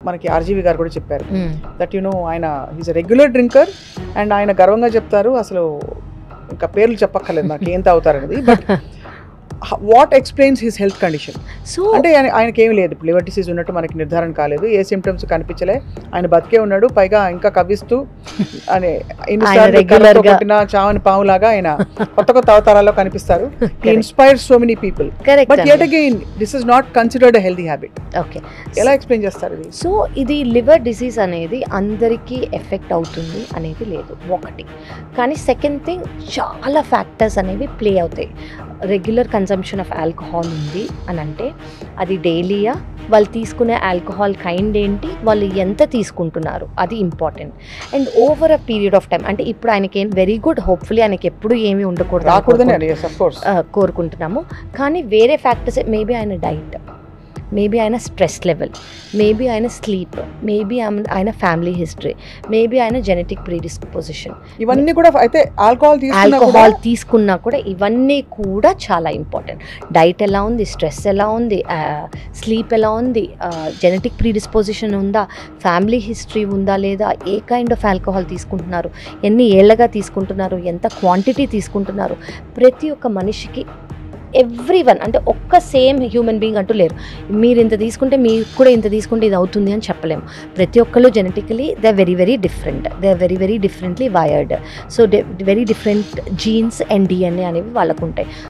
మనకి ఆర్జీవి గారు కూడా చెప్పారు దట్ ఆయన is a regular drinker and ఆయన గర్వంగా చెప్తారు అసలు ఇంకా పేర్లు చెప్పక్కర్లేదు నాకు ఏం తాగుతారు అనేది but what explains his health condition so అంటే ఆయనకి ఏమి లేదు లివర్ డిసీజ్ ఉన్నట్టు మనకి నిర్ధారణ కాలేదు ఏ సిమ్టమ్స్ కనిపించలే ఆయన బతికే ఉన్నాడు పైగా ఇంకా కవ్విస్తూ అని ఎన్నిసార్లు కొట్టిన చావని పావులాగా ఆయన కొత్త కొత్త అవతారాల్లో కనిపిస్తారు he inspires so many people but yet again this is not considered a healthy habit okay ఎలా ఎక్స్ప్లెయిన్ చేస్తారు ఇది సో ఇది లివర్ డిసీజ్ అనేది అందరికీ ఎఫెక్ట్ అవుతుంది అనేది లేదు ఒకటి కానీ సెకండ్ థింగ్ చాలా ఫ్యాక్టర్స్ అనేవి ప్లే అవుతాయి రెగ్యులర్ కన్సంప్షన్ ఆఫ్ ఆల్కహాల్ ఉంది అని అంటే అది డైలీయా వాళ్ళు తీసుకునే ఆల్కహాల్ కైండ్ ఏంటి వాళ్ళు ఎంత తీసుకుంటున్నారు అది important and over a period of time అంటే ఇప్పుడు ఆయనకి వెరీ గుడ్ హోప్ఫుల్లీ ఆయనకి ఎప్పుడు ఏమీ ఉండకూడదు కోరుకుంటున్నాము కానీ వేరే ఫ్యాక్టర్స్ మేబీ ఆయన డైట్ మేబీ ఆయన స్ట్రెస్ లెవెల్ మేబీ ఆయన స్లీప్ మేబీ ఆయన ఫ్యామిలీ హిస్టరీ మేబీ ఆయన జెనెటిక్ ప్రీడిస్పోజిషన్ ఇవన్నీ కూడా అయితే ఆల్కహాల్ తీసుకున్నా కూడా ఇవన్నీ కూడా చాలా ఇంపార్టెంట్ డైట్ ఎలా ఉంది స్ట్రెస్ ఎలా ఉంది స్లీప్ ఎలా ఉంది జెనెటిక్ ప్రీడిస్పోజిషన్ ఉందా ఫ్యామిలీ హిస్టరీ ఉందా లేదా ఏ కైండ్ ఆఫ్ ఆల్కహాల్ తీసుకుంటున్నారు ఎన్ని ఏళ్ళగా తీసుకుంటున్నారు ఎంత క్వాంటిటీ తీసుకుంటున్నారు ప్రతి ఒక్క మనిషికి ఎవ్రీవన్ అంటే ఒక్క సేమ్ హ్యూమన్ బీయింగ్ అంటూ లేరు మీరు ఇంత తీసుకుంటే మీరు కూడా ఇంత తీసుకుంటే ఇది అవుతుంది అని చెప్పలేము ప్రతి ఒక్కళ్ళు genetically they are very different they are very differently wired so very different genes and DNA అనేవి వాళ్ళకు ఉంటాయి